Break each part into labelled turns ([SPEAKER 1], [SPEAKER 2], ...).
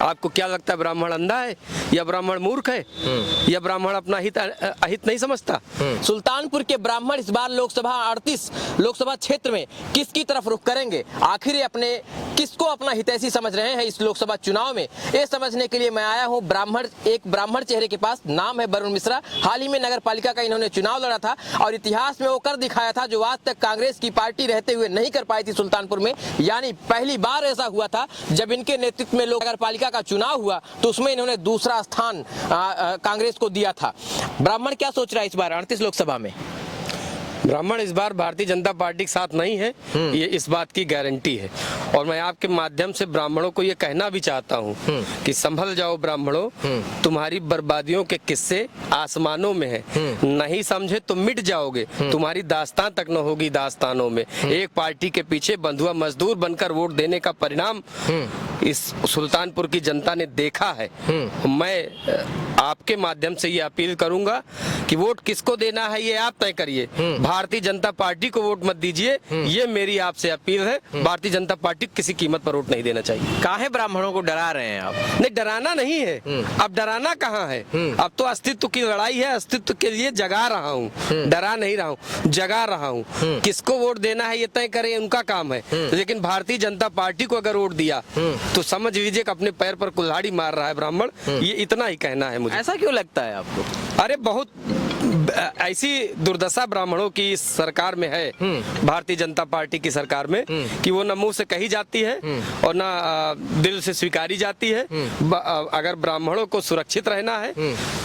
[SPEAKER 1] आपको क्या लगता है ब्राह्मण अंधा है या ब्राह्मण मूर्ख है या ब्राह्मण अपना अहित नहीं समझता?
[SPEAKER 2] सुल्तानपुर के ब्राह्मण इस बार लोकसभा 38 लोकसभा क्षेत्र में किसकी तरफ रुख करेंगे, आखिर ये अपने किसको अपना हितैषी समझ रहे हैं इस लोकसभा चुनाव में, ये समझने के लिए मैं आया हूं एक ब्राह्मण चेहरे के पास। नाम है वरुण मिश्रा। हाल ही में नगर पालिका का इन्होंने चुनाव लड़ा था और इतिहास में वो कर दिखाया था जो आज तक कांग्रेस की पार्टी रहते हुए नहीं कर पाई थी सुल्तानपुर में। यानी पहली बार ऐसा हुआ था जब इनके नेतृत्व में नगर पालिका का चुनाव हुआ तो उसमें इन्होंने दूसरा स्थान कांग्रेस को दिया था। ब्राह्मण क्या सोच रहा है इस बार 38 लोकसभा में?
[SPEAKER 1] ब्राह्मण इस बार भारतीय जनता पार्टी के साथ नहीं है, ये इस बात की गारंटी है। और मैं आपके माध्यम से ब्राह्मणों को ये कहना भी चाहता हूँ कि संभल जाओ ब्राह्मणों, तुम्हारी बर्बादियों के किस्से आसमानों में है, नहीं समझे तो मिट जाओगे, तुम्हारी दास्तान तक न होगी दास्तानों में। एक पार्टी के पीछे बंधुआ मजदूर बनकर वोट देने का परिणाम इस सुल्तानपुर की जनता ने देखा है। मैं आपके माध्यम से ये अपील करूंगा कि वोट किसको देना है ये आप तय करिए, भारतीय जनता पार्टी को वोट मत दीजिए, ये मेरी आपसे अपील है। भारतीय जनता पार्टी किसी कीमत पर वोट नहीं देना चाहिए।
[SPEAKER 2] काहे ब्राह्मणों को डरा रहे हैं आप?
[SPEAKER 1] नहीं, डराना नहीं है, अब डराना कहाँ है, अब तो अस्तित्व की लड़ाई है, अस्तित्व के लिए जगा रहा हूँ, डरा नहीं रहा हूँ, जगा रहा हूँ। किसको वोट देना है ये तय करे, उनका काम है, लेकिन भारतीय जनता पार्टी को अगर वोट दिया तो समझ लीजिए कि अपने पैर पर कुल्हाड़ी मार रहा है ब्राह्मण। ये इतना ही कहना है मुझे।
[SPEAKER 2] ऐसा क्यों लगता है आपको?
[SPEAKER 1] अरे बहुत ऐसी दुर्दशा ब्राह्मणों की इस सरकार में है, भारतीय जनता पार्टी की सरकार में, कि वो न मुंह से कही जाती है और न दिल से स्वीकारी जाती है। अगर ब्राह्मणों को सुरक्षित रहना है,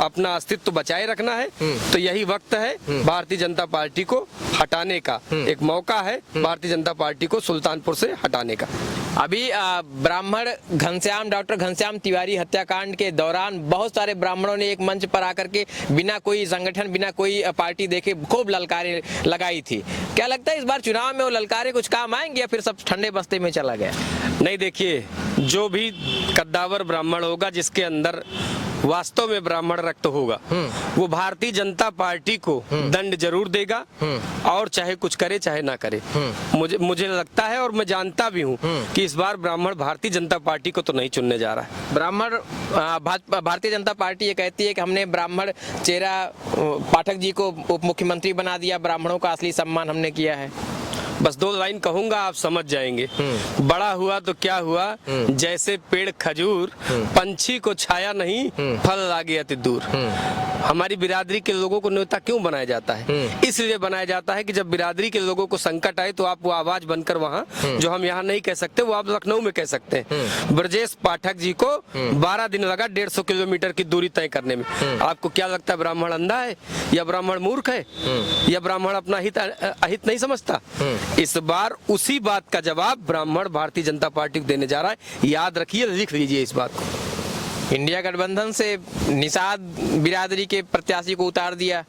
[SPEAKER 1] अपना अस्तित्व बचाए रखना है, तो यही वक्त है भारतीय जनता पार्टी को हटाने का, एक मौका है भारतीय जनता पार्टी को सुल्तानपुर से हटाने का।
[SPEAKER 2] अभी ब्राह्मण डॉक्टर घनश्याम तिवारी हत्याकांड के दौरान बहुत सारे ब्राह्मणों ने एक मंच पर आकर के बिना कोई संगठन, बिना कोई पार्टी देखे खूब ललकारें लगाई थी। क्या लगता है इस बार चुनाव में वो ललकारें कुछ काम आएंगे या फिर सब ठंडे बस्ते में चला गया?
[SPEAKER 1] नहीं, देखिए, जो भी कद्दावर ब्राह्मण होगा, जिसके अंदर वास्तव में ब्राह्मण रक्त होगा, वो भारतीय जनता पार्टी को दंड जरूर देगा, और चाहे कुछ करे चाहे ना करे। मुझे लगता है और मैं जानता भी हूँ कि इस बार ब्राह्मण भारतीय जनता पार्टी को तो नहीं चुनने जा रहा है।
[SPEAKER 2] ब्राह्मण भारतीय जनता पार्टी ये कहती है कि हमने ब्राह्मण चेहरा पाठक जी को उप मुख्यमंत्री बना दिया, ब्राह्मणों का असली सम्मान हमने किया है।
[SPEAKER 1] बस 2 लाइन कहूंगा, आप समझ जाएंगे। बड़ा हुआ तो क्या हुआ, जैसे पेड़ खजूर, पंछी को छाया नहीं, फल लागे अति दूर। हमारी बिरादरी के लोगों को नेता क्यों बनाया जाता है? इसलिए बनाया जाता है कि जब बिरादरी के लोगों को संकट आए तो आप वो आवाज बनकर वहाँ, जो हम यहाँ नहीं कह सकते, वो आप लखनऊ में कह सकते हैं। ब्रजेश पाठक जी को 12 दिन लगा 150 किलोमीटर की दूरी तय करने में। आपको क्या लगता है ब्राह्मण अंधा है या ब्राह्मण मूर्ख है या ब्राह्मण अपना अहित नहीं समझता? इस बार उसी बात का जवाब ब्राह्मण भारतीय जनता पार्टी को देने जा रहा है। याद रखिए, लिख लीजिए इस बात को।
[SPEAKER 2] इंडिया गठबंधन से निषाद बिरादरी के प्रत्याशी को उतार दिया,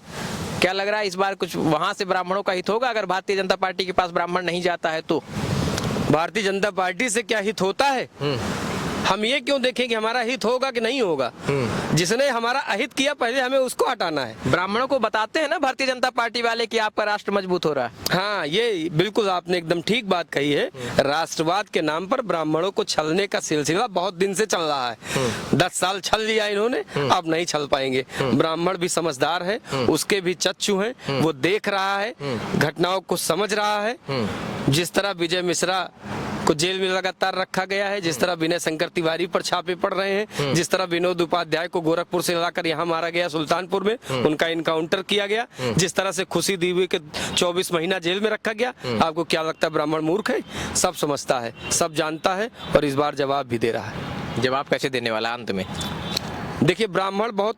[SPEAKER 2] क्या लग रहा है इस बार कुछ वहां से ब्राह्मणों का हित होगा? अगर भारतीय जनता पार्टी के पास ब्राह्मण नहीं जाता है तो
[SPEAKER 1] भारतीय जनता पार्टी से क्या हित होता है? हम ये क्यों देखें कि हमारा हित होगा कि नहीं होगा? जिसने हमारा अहित किया पहले हमें उसको हटाना है।
[SPEAKER 2] ब्राह्मणों को बताते हैं ना भारतीय जनता पार्टी वाले कि आपका राष्ट्र मजबूत हो रहा है।
[SPEAKER 1] हाँ, ये बिल्कुल आपने एकदम ठीक बात कही है। राष्ट्रवाद के नाम पर ब्राह्मणों को छलने का सिलसिला बहुत दिन से चल रहा है। 10 साल छल लिया इन्होंने, अब नहीं छल पाएंगे। ब्राह्मण भी समझदार है, उसके भी चक्षु हैं, वो देख रहा है, घटनाओं को समझ रहा है। जिस तरह विजय मिश्रा को जेल में लगातार रखा गया है, जिस तरह विनय शंकर तिवारी पर छापे पड़ रहे हैं, जिस तरह विनोद उपाध्याय को गोरखपुर से लाकर यहाँ मारा गया सुल्तानपुर में, उनका इनकाउंटर किया गया, जिस तरह से खुशी दीवी के 24 महीना जेल में रखा गया। आपको क्या लगता है ब्राह्मण मूर्ख है? सब समझता है, सब जानता है और इस बार जवाब भी दे रहा है।
[SPEAKER 2] जवाब कैसे देने वाला अंत में?
[SPEAKER 1] देखिए, ब्राह्मण बहुत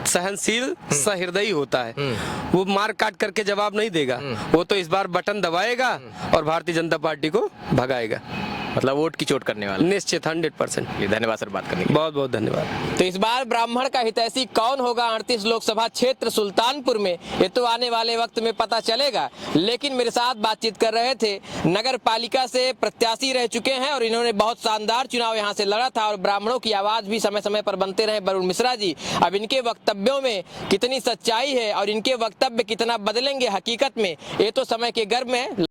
[SPEAKER 1] सहनशील सहृदयी होता है, वो मार काट करके जवाब नहीं देगा। वो तो इस बार बटन दबाएगा और भारतीय जनता पार्टी को भगाएगा।
[SPEAKER 2] मतलब वोट की चोट करने वाला?
[SPEAKER 1] निश्चित, 100%।
[SPEAKER 2] धन्यवाद सर बात करने के लिए।
[SPEAKER 1] बहुत बहुत धन्यवाद।
[SPEAKER 2] तो इस बार ब्राह्मण का हितैषी कौन होगा 38 लोकसभा क्षेत्र सुल्तानपुर में, ये तो आने वाले वक्त में पता चलेगा। लेकिन मेरे साथ बातचीत कर रहे थे नगर पालिका से प्रत्याशी रह चुके हैं और इन्होंने बहुत शानदार चुनाव यहाँ से लड़ा था और ब्राह्मणों की आवाज भी समय समय पर बनते रहे वरुण मिश्रा जी। अब इनके वक्तव्यों में कितनी सच्चाई है और इनके वक्तव्य कितना बदलेंगे हकीकत में, ये तो समय के गर्भ में